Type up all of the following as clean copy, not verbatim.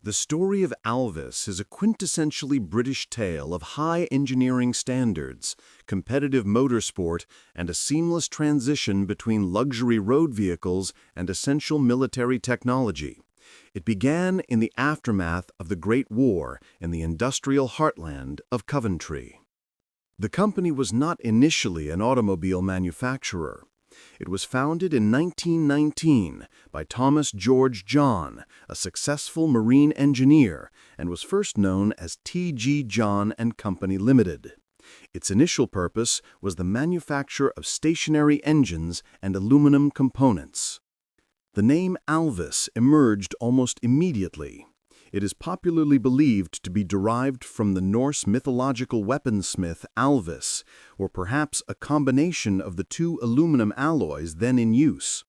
The story of Alvis is a quintessentially British tale of high engineering standards, competitive motorsport, and a seamless transition between luxury road vehicles and essential military technology. It began in the aftermath of the Great War in the industrial heartland of Coventry. The company was not initially an automobile manufacturer. It was founded in 1919 by Thomas George John, a successful marine engineer, and was first known as T.G. John and Company Limited. Its initial purpose was the manufacture of stationary engines and aluminum components. The name Alvis emerged almost immediately. It is popularly believed to be derived from the Norse mythological weaponsmith Alvis, or perhaps a combination of the two aluminum alloys then in use.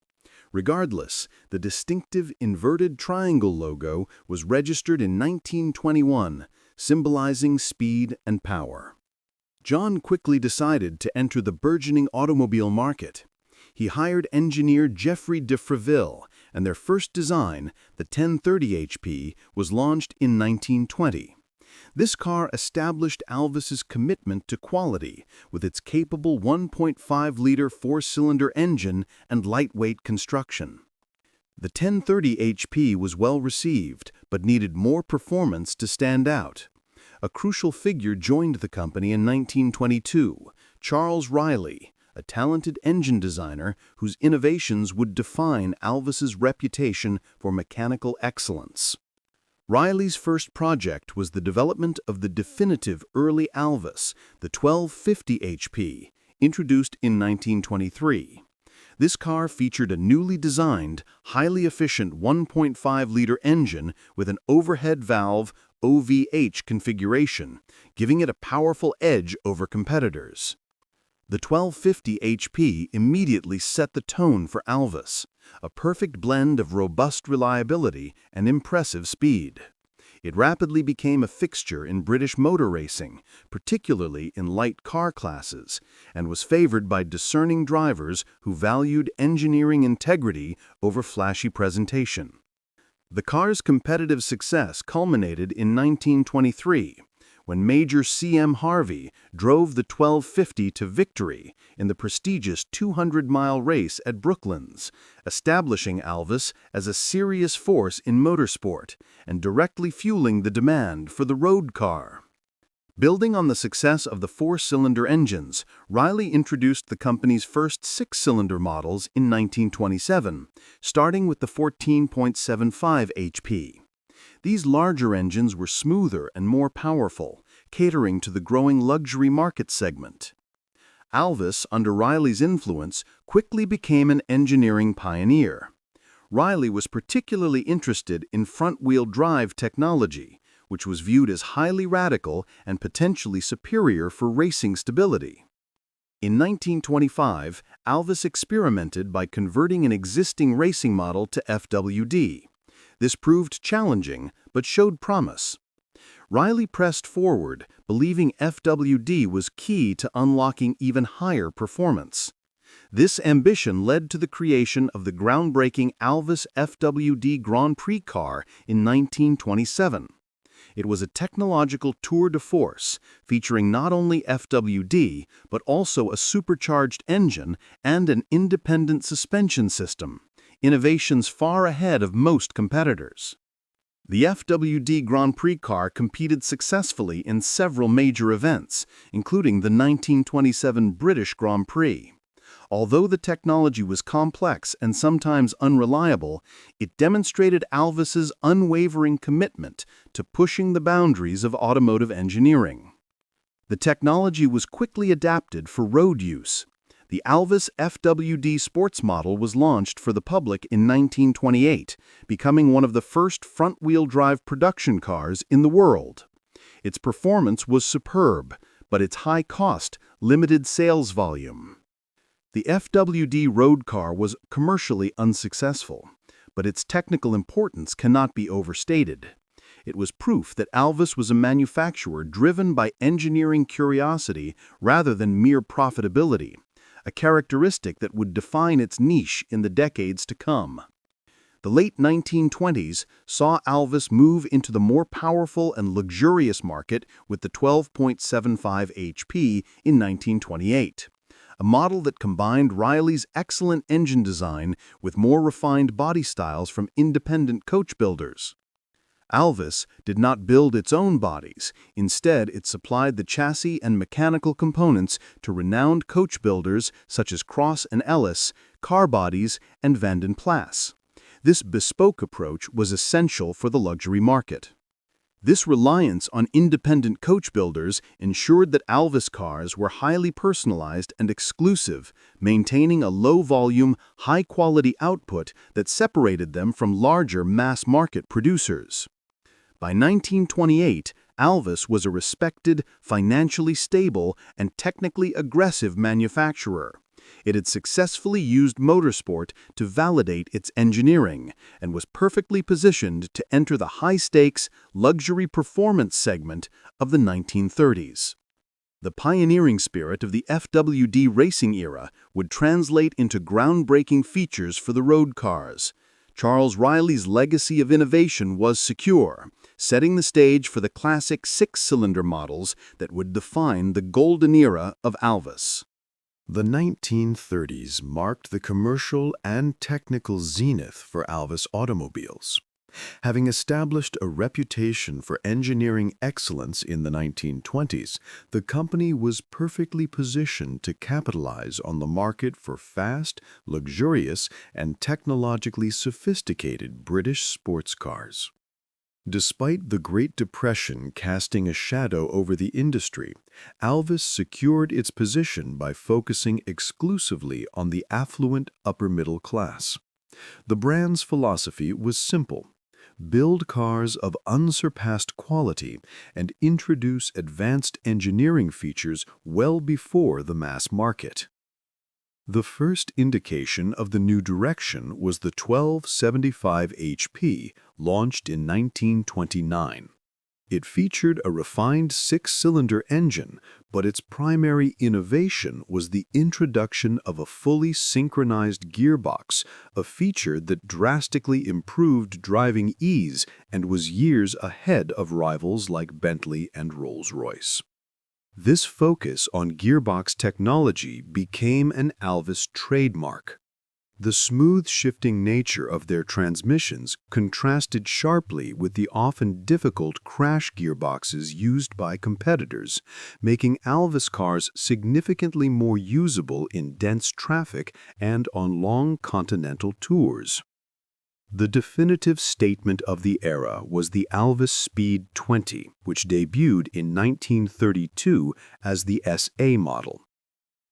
Regardless, the distinctive inverted triangle logo was registered in 1921, symbolizing speed and power. John quickly decided to enter the burgeoning automobile market. He hired engineer Geoffrey de Freville, and their first design, the 1030 HP, was launched in 1920. This car established Alvis's commitment to quality with its capable 1.5-liter four-cylinder engine and lightweight construction. The 1030 HP was well received, but needed more performance to stand out. A crucial figure joined the company in 1922, Charles Riley, a talented engine designer whose innovations would define Alvis's reputation for mechanical excellence. Riley's first project was the development of the definitive early Alvis, the 1250 HP, introduced in 1923. This car featured a newly designed, highly efficient 1.5-liter engine with an overhead valve OVH configuration, giving it a powerful edge over competitors. The 1250 HP immediately set the tone for Alvis, a perfect blend of robust reliability and impressive speed. It rapidly became a fixture in British motor racing, particularly in light car classes, and was favored by discerning drivers who valued engineering integrity over flashy presentation. The car's competitive success culminated in 1923, when Major C.M. Harvey drove the 1250 to victory in the prestigious 200-mile race at Brooklands, establishing Alvis as a serious force in motorsport and directly fueling the demand for the road car. Building on the success of the four-cylinder engines, Riley introduced the company's first six-cylinder models in 1927, starting with the 14.75 HP. These larger engines were smoother and more powerful, catering to the growing luxury market segment. Alvis, under Riley's influence, quickly became an engineering pioneer. Riley was particularly interested in front-wheel drive technology, which was viewed as highly radical and potentially superior for racing stability. In 1925, Alvis experimented by converting an existing racing model to FWD. This proved challenging, but showed promise. Riley pressed forward, believing FWD was key to unlocking even higher performance. This ambition led to the creation of the groundbreaking Alvis FWD Grand Prix car in 1927. It was a technological tour de force, featuring not only FWD, but also a supercharged engine and an independent suspension system, innovations far ahead of most competitors. The FWD Grand Prix car competed successfully in several major events, including the 1927 British Grand Prix. Although the technology was complex and sometimes unreliable, it demonstrated Alvis's unwavering commitment to pushing the boundaries of automotive engineering. The technology was quickly adapted for road use. The Alvis FWD sports model was launched for the public in 1928, becoming one of the first front-wheel drive production cars in the world. Its performance was superb, but its high cost limited sales volume. The FWD road car was commercially unsuccessful, but its technical importance cannot be overstated. It was proof that Alvis was a manufacturer driven by engineering curiosity rather than mere profitability, a characteristic that would define its niche in the decades to come. The late 1920s saw Alvis move into the more powerful and luxurious market with the 12.75 HP in 1928, a model that combined Riley's excellent engine design with more refined body styles from independent coach builders. Alvis did not build its own bodies. Instead, it supplied the chassis and mechanical components to renowned coach builders such as Cross and Ellis, Car Bodies, and Vanden Plas. This bespoke approach was essential for the luxury market. This reliance on independent coach builders ensured that Alvis cars were highly personalized and exclusive, maintaining a low-volume, high-quality output that separated them from larger mass-market producers. By 1928, Alvis was a respected, financially stable, and technically aggressive manufacturer. It had successfully used motorsport to validate its engineering and was perfectly positioned to enter the high-stakes, luxury performance segment of the 1930s. The pioneering spirit of the FWD racing era would translate into groundbreaking features for the road cars. Charles Riley's legacy of innovation was secure, setting the stage for the classic six-cylinder models that would define the golden era of Alvis. The 1930s marked the commercial and technical zenith for Alvis automobiles. Having established a reputation for engineering excellence in the 1920s, the company was perfectly positioned to capitalize on the market for fast, luxurious, and technologically sophisticated British sports cars. Despite the Great Depression casting a shadow over the industry, Alvis secured its position by focusing exclusively on the affluent upper-middle class. The brand's philosophy was simple: build cars of unsurpassed quality and introduce advanced engineering features well before the mass market. The first indication of the new direction was the 1275 HP, launched in 1929. It featured a refined six-cylinder engine, but its primary innovation was the introduction of a fully synchronized gearbox, a feature that drastically improved driving ease and was years ahead of rivals like Bentley and Rolls-Royce. This focus on gearbox technology became an Alvis trademark. The smooth shifting nature of their transmissions contrasted sharply with the often difficult crash gearboxes used by competitors, making Alvis cars significantly more usable in dense traffic and on long continental tours. The definitive statement of the era was the Alvis Speed 20, which debuted in 1932 as the SA model.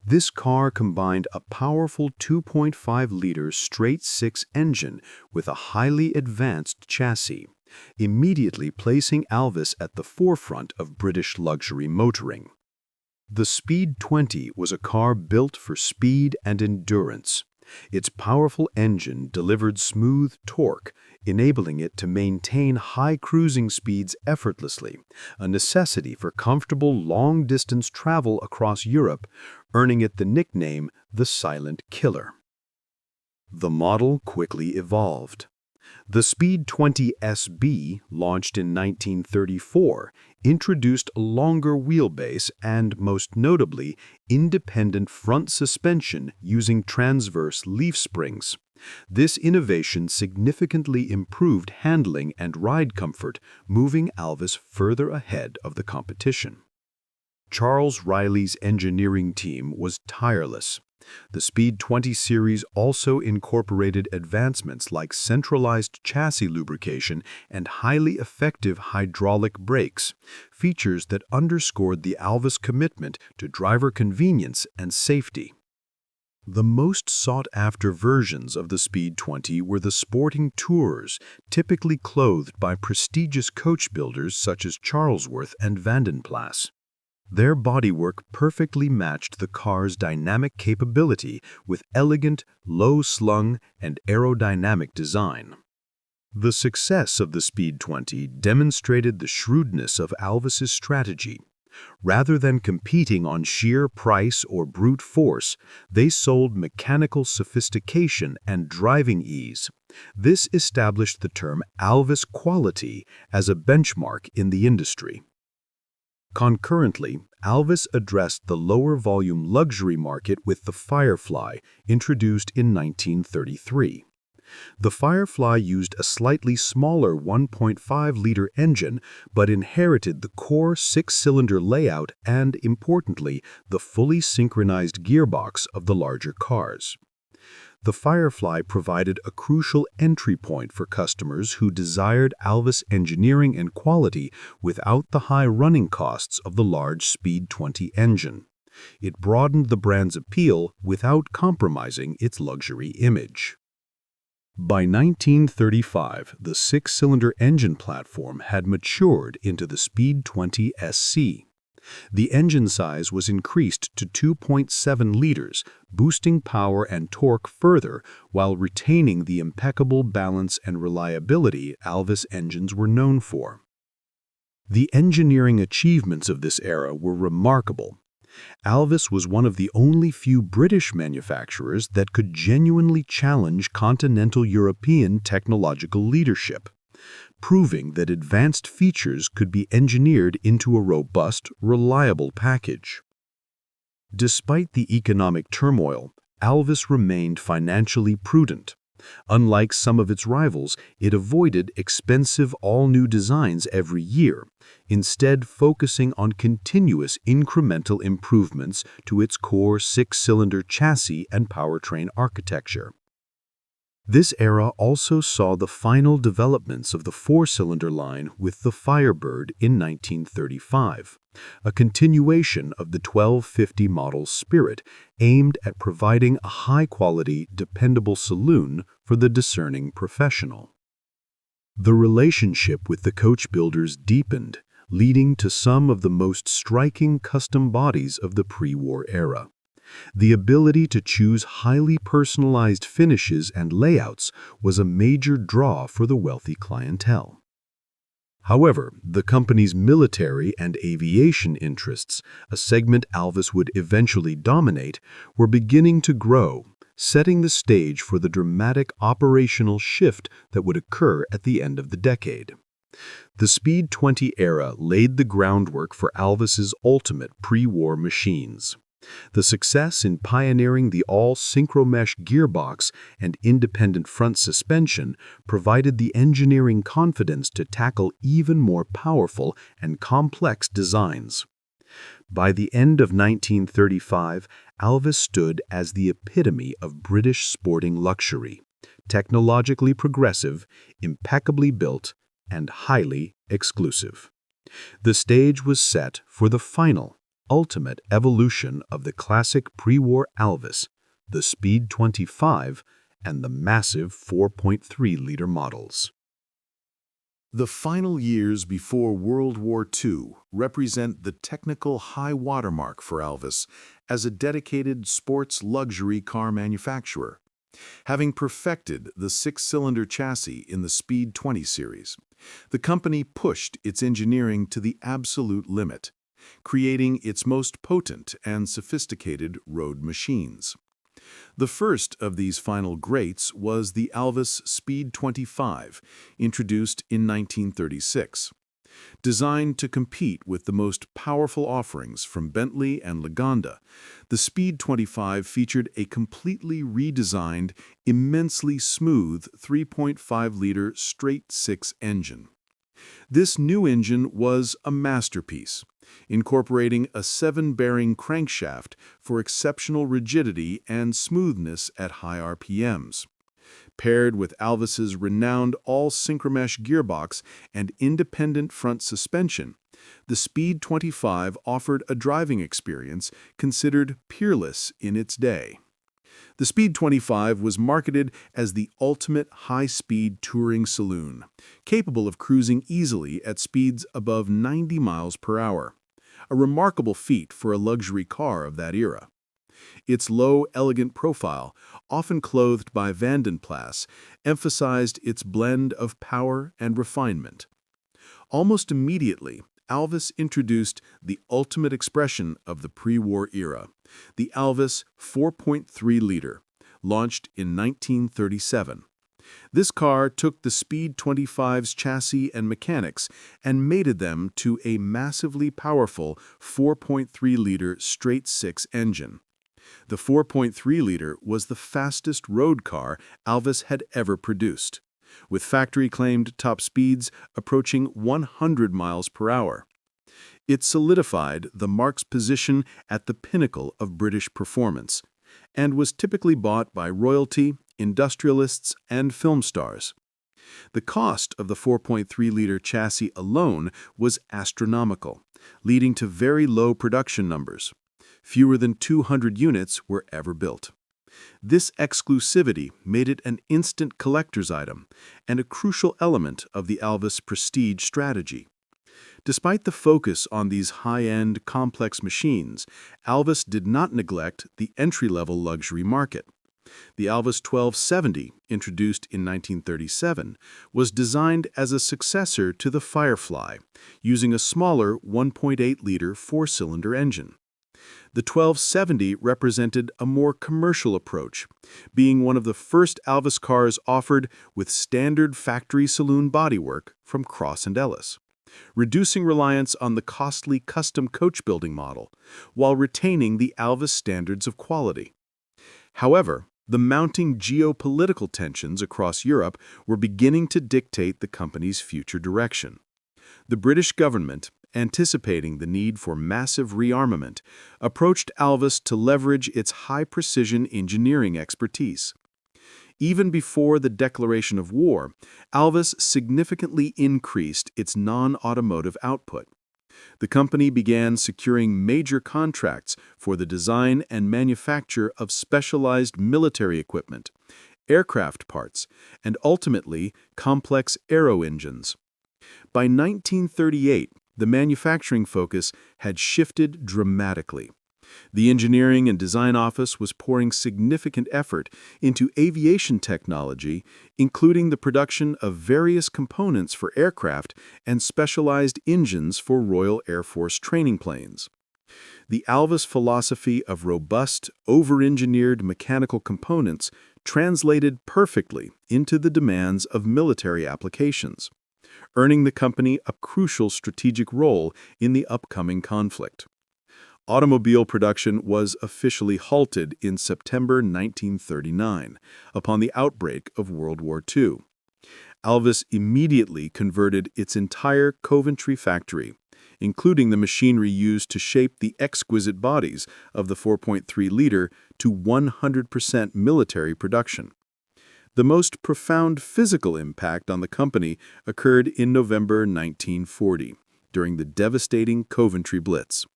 This car combined a powerful 2.5-liter straight-six engine with a highly advanced chassis, immediately placing Alvis at the forefront of British luxury motoring. The Speed 20 was a car built for speed and endurance. Its powerful engine delivered smooth torque, enabling it to maintain high cruising speeds effortlessly, a necessity for comfortable long-distance travel across Europe, earning it the nickname the Silent Killer. The model quickly evolved. The Speed 20 SB, launched in 1934, introduced a longer wheelbase and, most notably, independent front suspension using transverse leaf springs. This innovation significantly improved handling and ride comfort, moving Alvis further ahead of the competition. Charles Riley's engineering team was tireless. The Speed 20 series also incorporated advancements like centralized chassis lubrication and highly effective hydraulic brakes, features that underscored the Alvis commitment to driver convenience and safety. The most sought-after versions of the Speed 20 were the sporting tourers, typically clothed by prestigious coach builders such as Charlesworth and Vanden Plas. Their bodywork perfectly matched the car's dynamic capability with elegant, low-slung, and aerodynamic design. The success of the Speed 20 demonstrated the shrewdness of Alvis's strategy. Rather than competing on sheer price or brute force, they sold mechanical sophistication and driving ease. This established the term Alvis quality as a benchmark in the industry. Concurrently, Alvis addressed the lower-volume luxury market with the Firefly, introduced in 1933. The Firefly used a slightly smaller 1.5-liter engine, but inherited the core six-cylinder layout and, importantly, the fully synchronized gearbox of the larger cars. The Firefly provided a crucial entry point for customers who desired Alvis engineering and quality without the high running costs of the large Speed 20 engine. It broadened the brand's appeal without compromising its luxury image. By 1935, the six-cylinder engine platform had matured into the Speed 20 SC. The engine size was increased to 2.7 liters, boosting power and torque further while retaining the impeccable balance and reliability Alvis engines were known for. The engineering achievements of this era were remarkable. Alvis was one of the only few British manufacturers that could genuinely challenge continental European technological leadership, proving that advanced features could be engineered into a robust, reliable package. Despite the economic turmoil, Alvis remained financially prudent. Unlike some of its rivals, it avoided expensive all-new designs every year, instead focusing on continuous incremental improvements to its core six-cylinder chassis and powertrain architecture. This era also saw the final developments of the four-cylinder line with the Firebird in 1935, a continuation of the 1250 model's spirit aimed at providing a high-quality, dependable saloon for the discerning professional. The relationship with the coach builders deepened, leading to some of the most striking custom bodies of the pre-war era. The ability to choose highly personalized finishes and layouts was a major draw for the wealthy clientele. However, the company's military and aviation interests, a segment Alvis would eventually dominate, were beginning to grow, setting the stage for the dramatic operational shift that would occur at the end of the decade. The Speed 20 era laid the groundwork for Alvis's ultimate pre-war machines. The success in pioneering the all-synchromesh gearbox and independent front suspension provided the engineering confidence to tackle even more powerful and complex designs. By the end of 1935, Alvis stood as the epitome of British sporting luxury, technologically progressive, impeccably built, and highly exclusive. The stage was set for the final, ultimate evolution of the classic pre-war Alvis, the Speed 25, and the massive 4.3-liter models. The final years before World War II represent the technical high watermark for Alvis as a dedicated sports luxury car manufacturer. Having perfected the six-cylinder chassis in the Speed 20 series, the company pushed its engineering to the absolute limit, creating its most potent and sophisticated road machines. The first of these final greats was the Alvis Speed 25, introduced in 1936. Designed to compete with the most powerful offerings from Bentley and Lagonda, the Speed 25 featured a completely redesigned, immensely smooth 3.5-liter straight-six engine. This new engine was a masterpiece, incorporating a 7-bearing crankshaft for exceptional rigidity and smoothness at high RPMs. Paired with Alvis's renowned all-synchromesh gearbox and independent front suspension, the Speed 25 offered a driving experience considered peerless in its day. The Speed 25 was marketed as the ultimate high-speed touring saloon, capable of cruising easily at speeds above 90 miles per hour, a remarkable feat for a luxury car of that era. Its low, elegant profile, often clothed by Vandenplas, emphasized its blend of power and refinement. Almost immediately, Alvis introduced the ultimate expression of the pre-war era, the Alvis 4.3-liter, launched in 1937. This car took the Speed 25's chassis and mechanics and mated them to a massively powerful 4.3-liter straight-six engine. The 4.3-liter was the fastest road car Alvis had ever produced, with factory-claimed top speeds approaching 100 miles per hour. It solidified the marque's position at the pinnacle of British performance and was typically bought by royalty, industrialists, and film stars. The cost of the 4.3-liter chassis alone was astronomical, leading to very low production numbers. Fewer than 200 units were ever built. This exclusivity made it an instant collector's item and a crucial element of the Alvis prestige strategy. Despite the focus on these high-end, complex machines, Alvis did not neglect the entry-level luxury market. The Alvis 1270, introduced in 1937, was designed as a successor to the Firefly, using a smaller 1.8-liter four-cylinder engine. The 1270 represented a more commercial approach, being one of the first Alvis cars offered with standard factory saloon bodywork from Cross & Ellis, reducing reliance on the costly custom coach building model, while retaining the Alvis standards of quality. However, the mounting geopolitical tensions across Europe were beginning to dictate the company's future direction. The British government, anticipating the need for massive rearmament, approached Alvis to leverage its high-precision engineering expertise. Even before the declaration of war, Alvis significantly increased its non-automotive output. The company began securing major contracts for the design and manufacture of specialized military equipment, aircraft parts, and ultimately complex aero engines. By 1938, the manufacturing focus had shifted dramatically. The engineering and design office was pouring significant effort into aviation technology, including the production of various components for aircraft and specialized engines for Royal Air Force training planes. The Alvis philosophy of robust, over-engineered mechanical components translated perfectly into the demands of military applications, earning the company a crucial strategic role in the upcoming conflict. Automobile production was officially halted in September 1939, upon the outbreak of World War II. Alvis immediately converted its entire Coventry factory, including the machinery used to shape the exquisite bodies of the 4.3-liter, to 100% military production. The most profound physical impact on the company occurred in November 1940, during the devastating Coventry Blitz.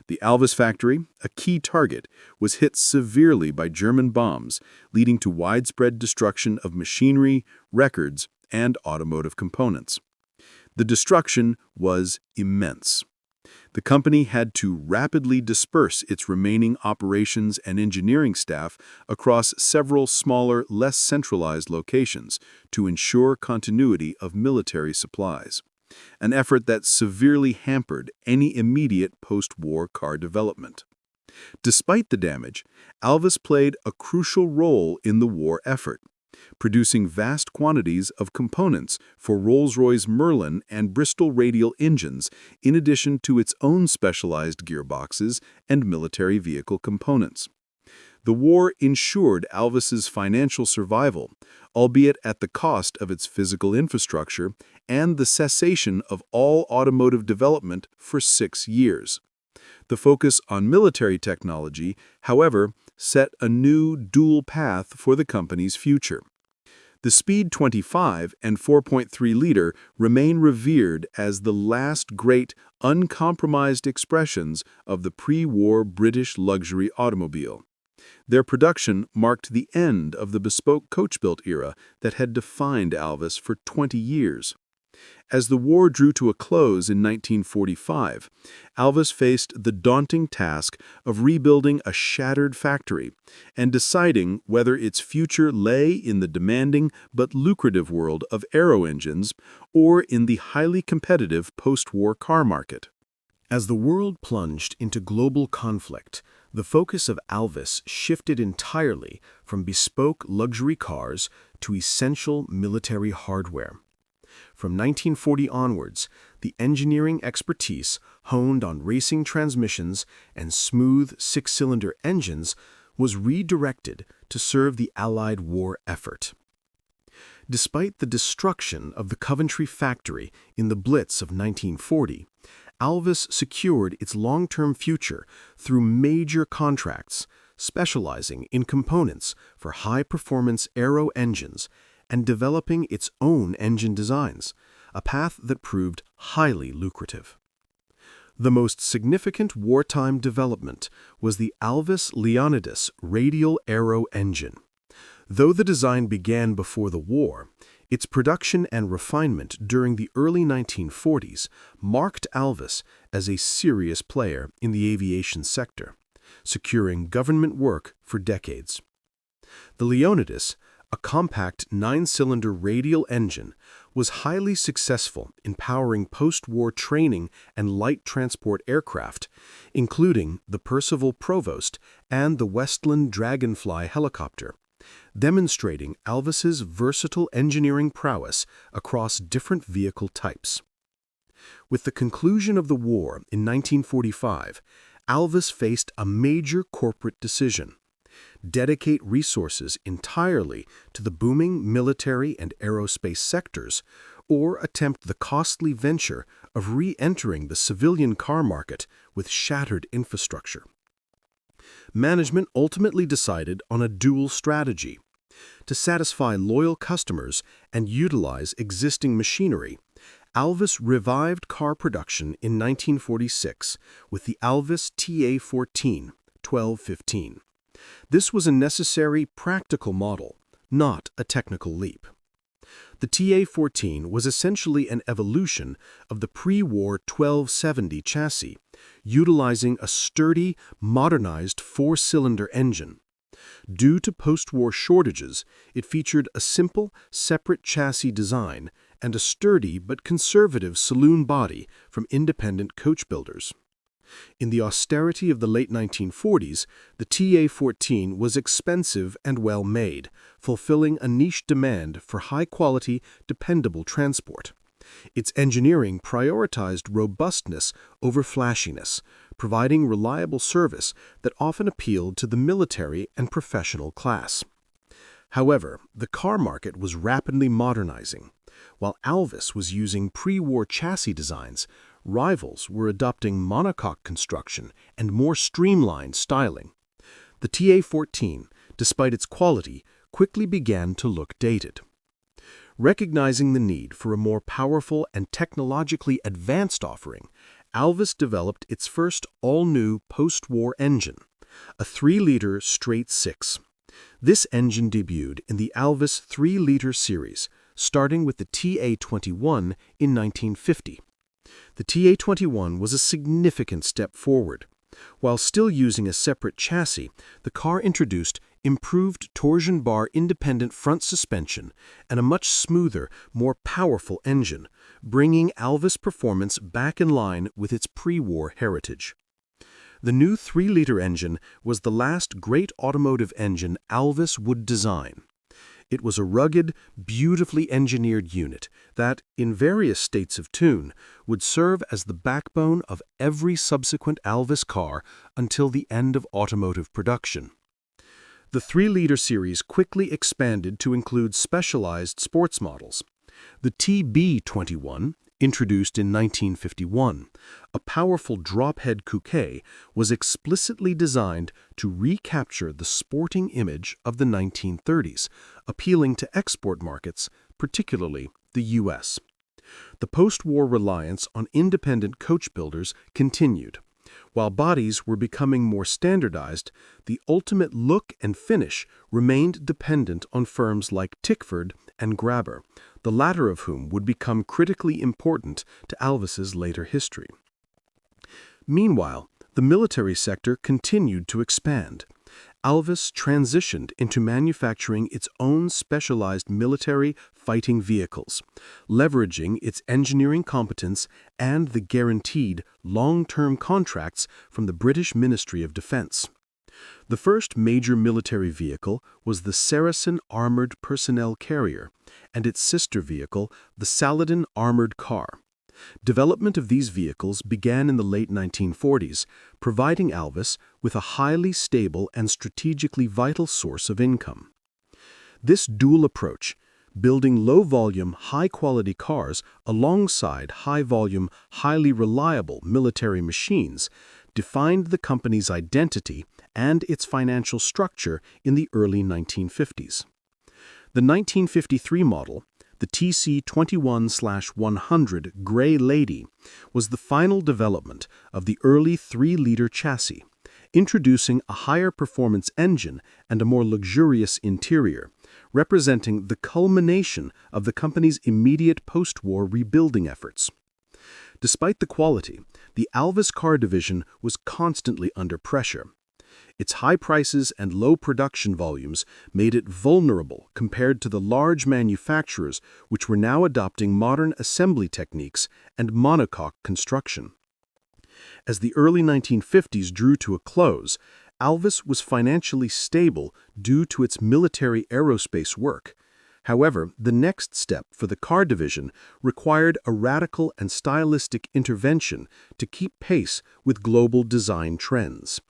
The Alvis factory, a key target, was hit severely by German bombs, leading to widespread destruction of machinery, records, and automotive components. The destruction was immense. The company had to rapidly disperse its remaining operations and engineering staff across several smaller, less centralized locations to ensure continuity of military supplies, an effort that severely hampered any immediate post-war car development. Despite the damage, Alvis played a crucial role in the war effort, producing vast quantities of components for Rolls-Royce Merlin and Bristol radial engines, in addition to its own specialized gearboxes and military vehicle components. The war ensured Alvis's financial survival, albeit at the cost of its physical infrastructure and the cessation of all automotive development for 6 years. The focus on military technology, however, set a new dual path for the company's future. The Speed 25 and 4.3-liter remain revered as the last great, uncompromised expressions of the pre-war British luxury automobile. Their production marked the end of the bespoke coach-built era that had defined Alvis for 20 years. As the war drew to a close in 1945, Alvis faced the daunting task of rebuilding a shattered factory and deciding whether its future lay in the demanding but lucrative world of aero engines or in the highly competitive post-war car market. As the world plunged into global conflict, The focus of Alvis shifted entirely from bespoke luxury cars to essential military hardware. From 1940 onwards, the engineering expertise honed on racing transmissions and smooth six-cylinder engines was redirected to serve the Allied war effort. Despite the destruction of the Coventry factory in the Blitz of 1940, Alvis secured its long-term future through major contracts, specializing in components for high-performance aero engines and developing its own engine designs, a path that proved highly lucrative. The most significant wartime development was the Alvis Leonidas radial aero engine. Though the design began before the war, its production and refinement during the early 1940s marked Alvis as a serious player in the aviation sector, securing government work for decades. The Leonidas, a compact 9-cylinder radial engine, was highly successful in powering post-war training and light transport aircraft, including the Percival Provost and the Westland Dragonfly helicopter, demonstrating Alvis's versatile engineering prowess across different vehicle types. With the conclusion of the war in 1945, Alvis faced a major corporate decision: dedicate resources entirely to the booming military and aerospace sectors, or attempt the costly venture of re-entering the civilian car market with shattered infrastructure. Management ultimately decided on a dual strategy. To satisfy loyal customers and utilize existing machinery, Alvis revived car production in 1946 with the Alvis TA-14 1215. This was a necessary, practical model, not a technical leap. The TA-14 was essentially an evolution of the pre-war 1270 chassis, utilizing a sturdy, modernized 4-cylinder engine. Due to post-war shortages, it featured a simple, separate chassis design and a sturdy but conservative saloon body from independent coach builders. In the austerity of the late 1940s, the TA-14 was expensive and well-made, fulfilling a niche demand for high-quality, dependable transport. Its engineering prioritized robustness over flashiness, providing reliable service that often appealed to the military and professional class. However, the car market was rapidly modernizing. While Alvis was using pre-war chassis designs, rivals were adopting monocoque construction and more streamlined styling. The TA-14, despite its quality, quickly began to look dated. Recognizing the need for a more powerful and technologically advanced offering, Alvis developed its first all-new post-war engine, a 3-liter straight-six. This engine debuted in the Alvis 3-liter series, starting with the TA-21 in 1950. The TA-21 was a significant step forward. While still using a separate chassis, the car introduced improved torsion bar independent front suspension and a much smoother, more powerful engine, bringing Alvis performance back in line with its pre-war heritage. The new 3-liter engine was the last great automotive engine Alvis would design. It was a rugged, beautifully engineered unit that, in various states of tune, would serve as the backbone of every subsequent Alvis car until the end of automotive production. The 3-liter series quickly expanded to include specialized sports models. The TB21, introduced in 1951, a powerful drop-head coupe, was explicitly designed to recapture the sporting image of the 1930s, appealing to export markets, particularly the U.S. The post-war reliance on independent coach builders continued. While bodies were becoming more standardized, the ultimate look and finish remained dependent on firms like Tickford and Grabber, the latter of whom would become critically important to Alvis's later history. Meanwhile, the military sector continued to expand. Alvis transitioned into manufacturing its own specialized military fighting vehicles, leveraging its engineering competence and the guaranteed long-term contracts from the British Ministry of Defense. The first major military vehicle was the Saracen Armored Personnel Carrier, and its sister vehicle, the Saladin Armored Car. Development of these vehicles began in the late 1940s, providing Alvis with a highly stable and strategically vital source of income. This dual approach, building low-volume, high-quality cars alongside high-volume, highly reliable military machines, defined the company's identity and its financial structure in the early 1950s. The 1953 model, the TC21/100 Gray Lady, was the final development of the early 3-liter chassis, introducing a higher performance engine and a more luxurious interior, representing the culmination of the company's immediate post-war rebuilding efforts. Despite the quality, the Alvis car division was constantly under pressure. Its high prices and low production volumes made it vulnerable compared to the large manufacturers which were now adopting modern assembly techniques and monocoque construction. As the early 1950s drew to a close, Alvis was financially stable due to its military aerospace work. However, the next step for the car division required a radical and stylistic intervention to keep pace with global design trends.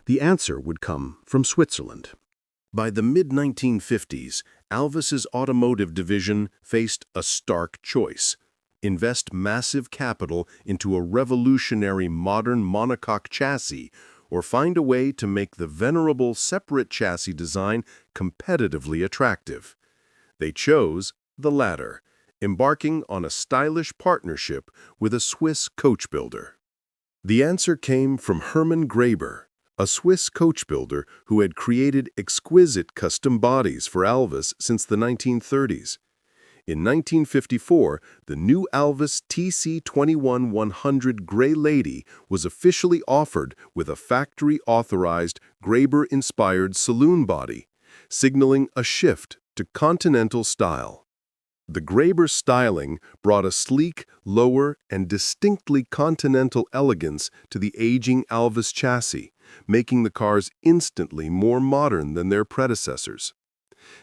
The answer would come from Switzerland. By the mid-1950s, Alvis's automotive division faced a stark choice: invest massive capital into a revolutionary modern monocoque chassis, or find a way to make the venerable separate chassis design competitively attractive. They chose the latter, embarking on a stylish partnership with a Swiss coach builder. The answer came from Hermann Graeber, a Swiss coach builder who had created exquisite custom bodies for Alvis since the 1930s. In 1954, the new Alvis TC21-100 Gray Lady was officially offered with a factory-authorized, Graeber-inspired saloon body, signaling a shift to continental style. The Graeber styling brought a sleek, lower, and distinctly continental elegance to the aging Alvis chassis, making the cars instantly more modern than their predecessors.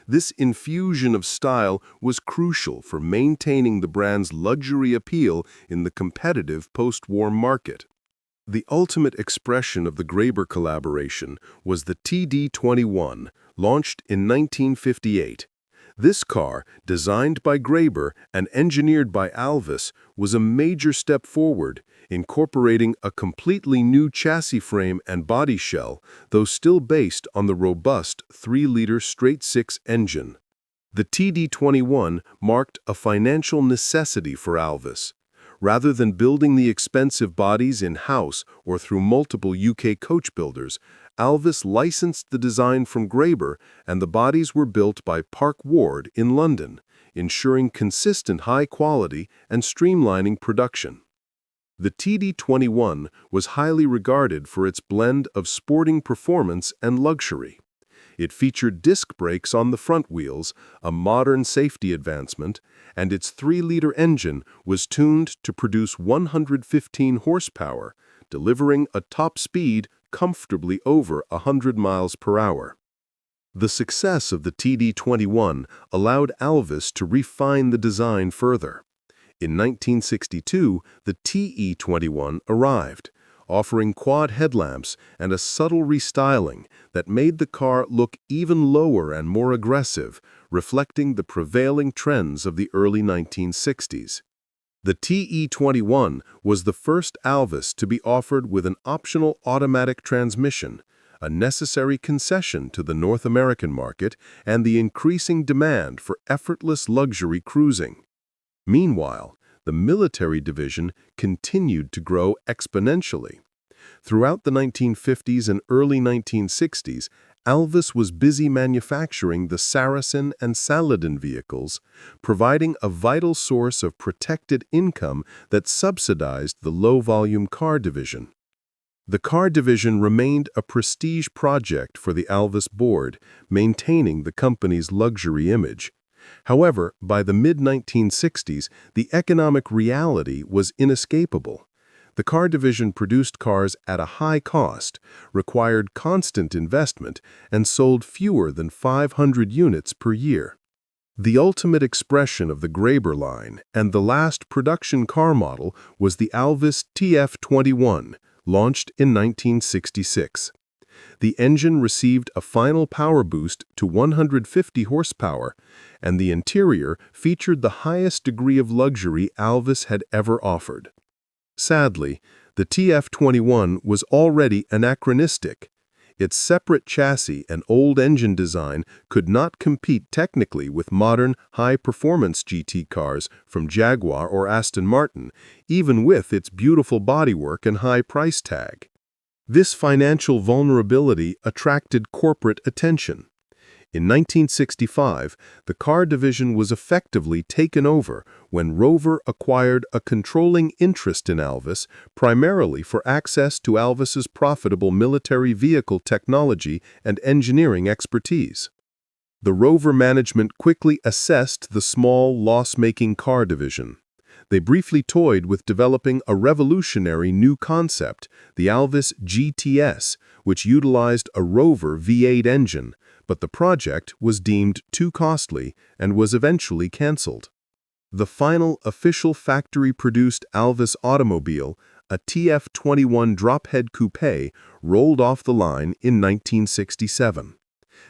This infusion of style was crucial for maintaining the brand's luxury appeal in the competitive post-war market. The ultimate expression of the Graeber collaboration was the TD21, launched in 1958. This car, designed by Graeber and engineered by Alvis, was a major step forward, incorporating a completely new chassis frame and body shell, though still based on the robust 3-liter straight-six engine. The TD21 marked a financial necessity for Alvis. Rather than building the expensive bodies in-house or through multiple UK coach builders, Alvis licensed the design from Graeber, and the bodies were built by Park Ward in London, ensuring consistent high quality and streamlining production. The TD21 was highly regarded for its blend of sporting performance and luxury. It featured disc brakes on the front wheels, a modern safety advancement, and its 3-liter engine was tuned to produce 115 horsepower, delivering a top speed comfortably over 100 miles per hour. The success of the TD21 allowed Alvis to refine the design further. In 1962, the TE21 arrived, offering quad headlamps and a subtle restyling that made the car look even lower and more aggressive, reflecting the prevailing trends of the early 1960s. The TE21 was the first Alvis to be offered with an optional automatic transmission, a necessary concession to the North American market and the increasing demand for effortless luxury cruising. Meanwhile, the military division continued to grow exponentially. Throughout the 1950s and early 1960s, Alvis was busy manufacturing the Saracen and Saladin vehicles, providing a vital source of protected income that subsidized the low-volume car division. The car division remained a prestige project for the Alvis board, maintaining the company's luxury image. However, by the mid-1960s, the economic reality was inescapable. The car division produced cars at a high cost, required constant investment, and sold fewer than 500 units per year. The ultimate expression of the Graber line and the last production car model was the Alvis TF21, launched in 1966. The engine received a final power boost to 150 horsepower, and the interior featured the highest degree of luxury Alvis had ever offered. Sadly, the TF21 was already anachronistic. Its separate chassis and old engine design could not compete technically with modern, high-performance GT cars from Jaguar or Aston Martin, even with its beautiful bodywork and high price tag. This financial vulnerability attracted corporate attention. In 1965, the car division was effectively taken over when Rover acquired a controlling interest in Alvis, primarily for access to Alvis's profitable military vehicle technology and engineering expertise. The Rover management quickly assessed the small, loss-making car division. They briefly toyed with developing a revolutionary new concept, the Alvis GTS, which utilized a Rover V8 engine, but the project was deemed too costly and was eventually canceled. The final official factory-produced Alvis automobile, a TF21 drophead coupe, rolled off the line in 1967.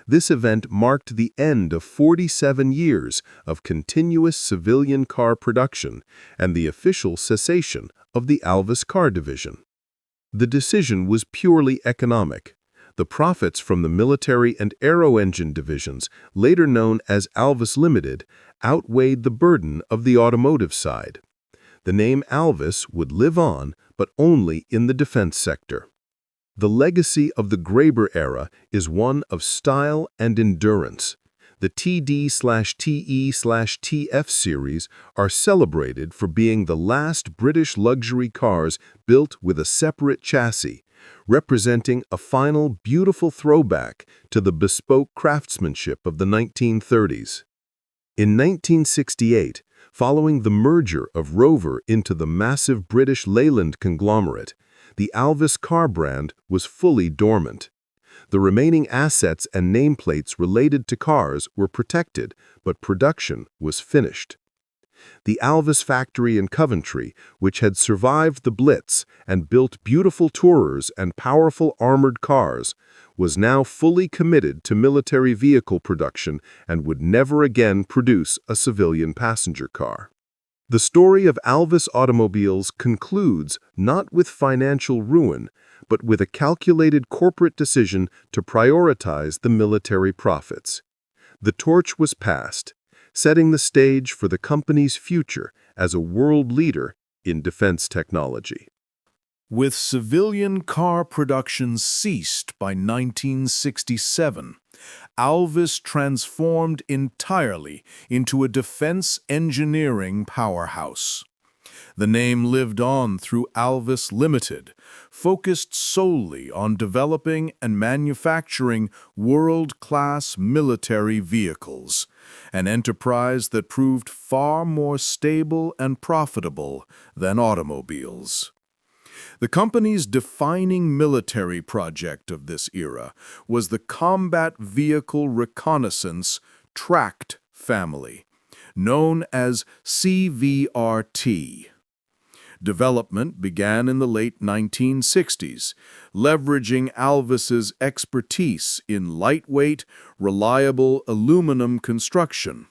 This event marked the end of 47 years of continuous civilian car production and the official cessation of the Alvis car division. The decision was purely economic. The profits from the military and aero engine divisions, later known as Alvis Limited, outweighed the burden of the automotive side. The name Alvis would live on, but only in the defense sector. The legacy of the Graber era is one of style and endurance. The TD/TE/TF series are celebrated for being the last British luxury cars built with a separate chassis, representing a final beautiful throwback to the bespoke craftsmanship of the 1930s. In 1968, following the merger of Rover into the massive British Leyland conglomerate, the Alvis car brand was fully dormant. The remaining assets and nameplates related to cars were protected, but production was finished. The Alvis factory in Coventry, which had survived the Blitz and built beautiful tourers and powerful armored cars, was now fully committed to military vehicle production and would never again produce a civilian passenger car. The story of Alvis automobiles concludes not with financial ruin, but with a calculated corporate decision to prioritize the military profits. The torch was passed, setting the stage for the company's future as a world leader in defense technology. With civilian car production ceased by 1967, Alvis transformed entirely into a defense engineering powerhouse. The name lived on through Alvis Limited, focused solely on developing and manufacturing world-class military vehicles, an enterprise that proved far more stable and profitable than automobiles. The company's defining military project of this era was the Combat Vehicle Reconnaissance Tracked family, known as CVRT. Development began in the late 1960s, leveraging Alvis's expertise in lightweight, reliable aluminum construction,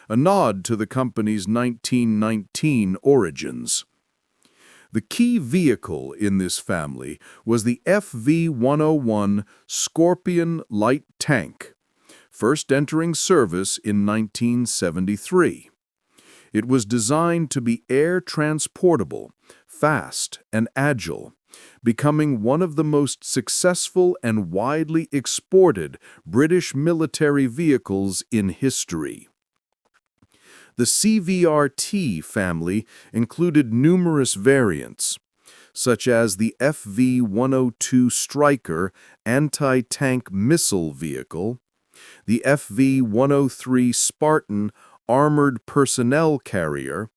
a nod to the company's 1919 origins. The key vehicle in this family was the FV-101 Scorpion light tank, first entering service in 1973. It was designed to be air transportable, fast, and agile, becoming one of the most successful and widely exported British military vehicles in history. The CVRT family included numerous variants, such as the FV-102 Stryker anti-tank missile vehicle, the FV-103 Spartan armored personnel carrier,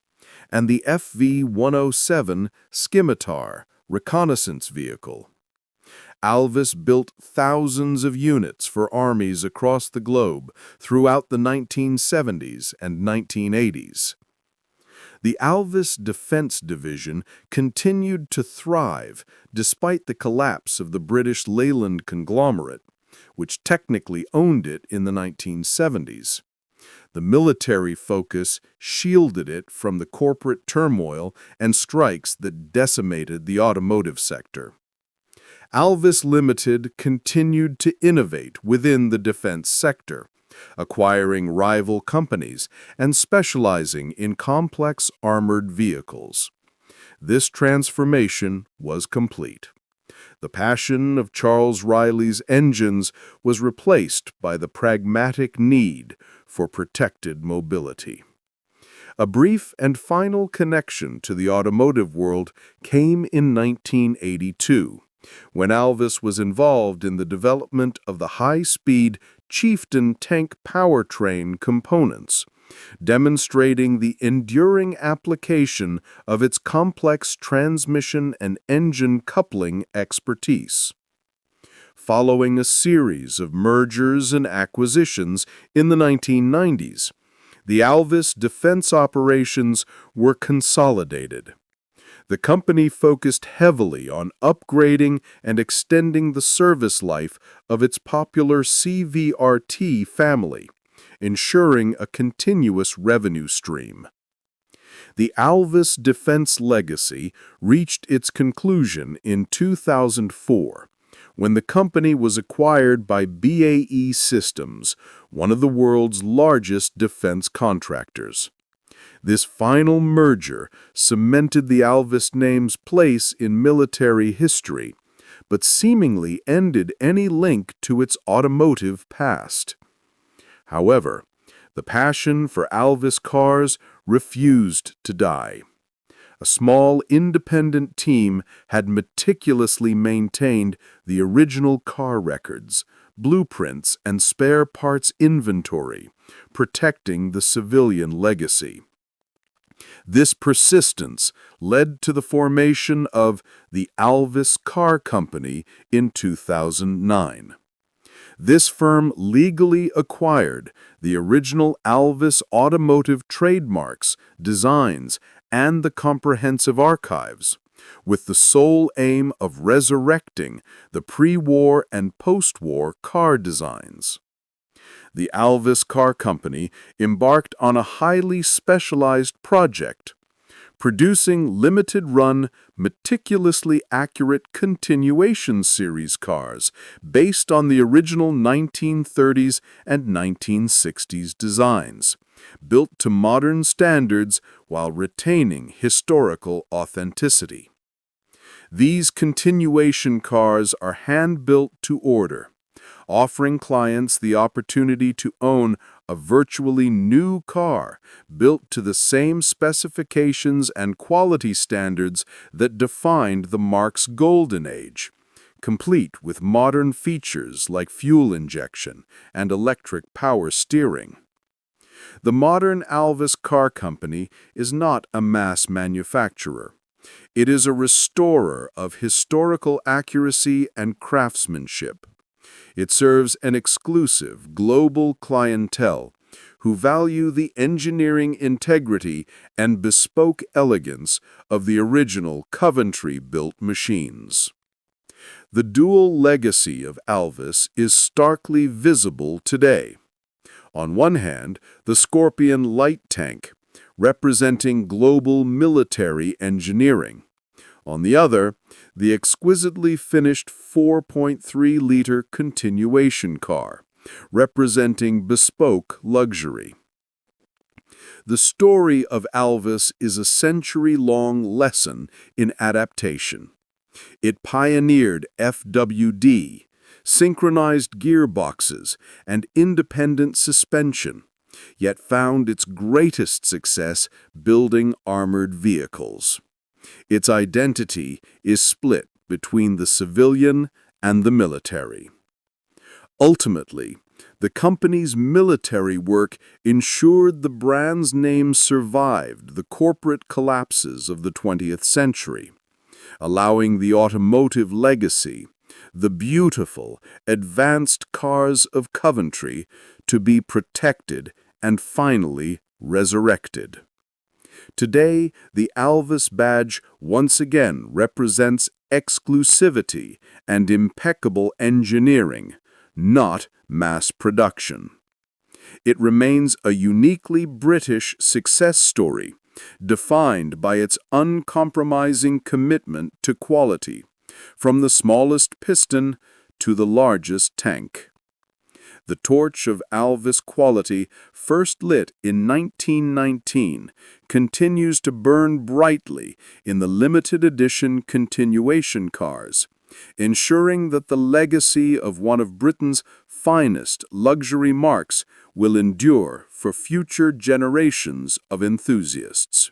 and the FV-107 Scimitar reconnaissance vehicle. Alvis built thousands of units for armies across the globe throughout the 1970s and 1980s. The Alvis Defense Division continued to thrive despite the collapse of the British Leyland conglomerate, which technically owned it in the 1970s. The military focus shielded it from the corporate turmoil and strikes that decimated the automotive sector. Alvis Limited continued to innovate within the defense sector, acquiring rival companies and specializing in complex armored vehicles. This transformation was complete. The passion of Charles Riley's engines was replaced by the pragmatic need for protected mobility. A brief and final connection to the automotive world came in 1982, when Alvis was involved in the development of the high-speed Chieftain tank powertrain components, demonstrating the enduring application of its complex transmission and engine coupling expertise. Following a series of mergers and acquisitions in the 1990s, the Alvis defense operations were consolidated. The company focused heavily on upgrading and extending the service life of its popular CVRT family, ensuring a continuous revenue stream. The Alvis defense legacy reached its conclusion in 2004, when the company was acquired by BAE Systems, one of the world's largest defense contractors. This final merger cemented the Alvis name's place in military history, but seemingly ended any link to its automotive past. However, the passion for Alvis cars refused to die. A small independent team had meticulously maintained the original car records, blueprints, and spare parts inventory, protecting the civilian legacy. This persistence led to the formation of the Alvis Car Company in 2009. This firm legally acquired the original Alvis automotive trademarks, designs, and the comprehensive archives, with the sole aim of resurrecting the pre-war and post-war car designs. The Alvis Car Company embarked on a highly specialized project, producing limited-run, meticulously accurate continuation series cars based on the original 1930s and 1960s designs, built to modern standards while retaining historical authenticity. These continuation cars are hand-built to order, offering clients the opportunity to own a virtually new car built to the same specifications and quality standards that defined the marque's golden age, complete with modern features like fuel injection and electric power steering. The modern Alvis Car Company is not a mass manufacturer. It is a restorer of historical accuracy and craftsmanship. It serves an exclusive global clientele who value the engineering integrity and bespoke elegance of the original Coventry-built machines. The dual legacy of Alvis is starkly visible today. On one hand, the Scorpion light tank, representing global military engineering. On the other, the exquisitely finished 4.3-liter continuation car, representing bespoke luxury. The story of Alvis is a century-long lesson in adaptation. It pioneered FWD, synchronized gearboxes, and independent suspension, yet found its greatest success building armored vehicles. Its identity is split between the civilian and the military. Ultimately, The company's military work ensured the brand's name survived the corporate collapses of the 20th century, allowing the automotive legacy, the beautiful, advanced cars of Coventry, to be protected and finally resurrected. Today, the Alvis badge once again represents exclusivity and impeccable engineering, not mass production. It remains a uniquely British success story, defined by its uncompromising commitment to quality, from the smallest piston to the largest tank. The torch of Alvis quality, first lit in 1919, continues to burn brightly in the limited edition continuation cars, ensuring that the legacy of one of Britain's finest luxury marques will endure for future generations of enthusiasts.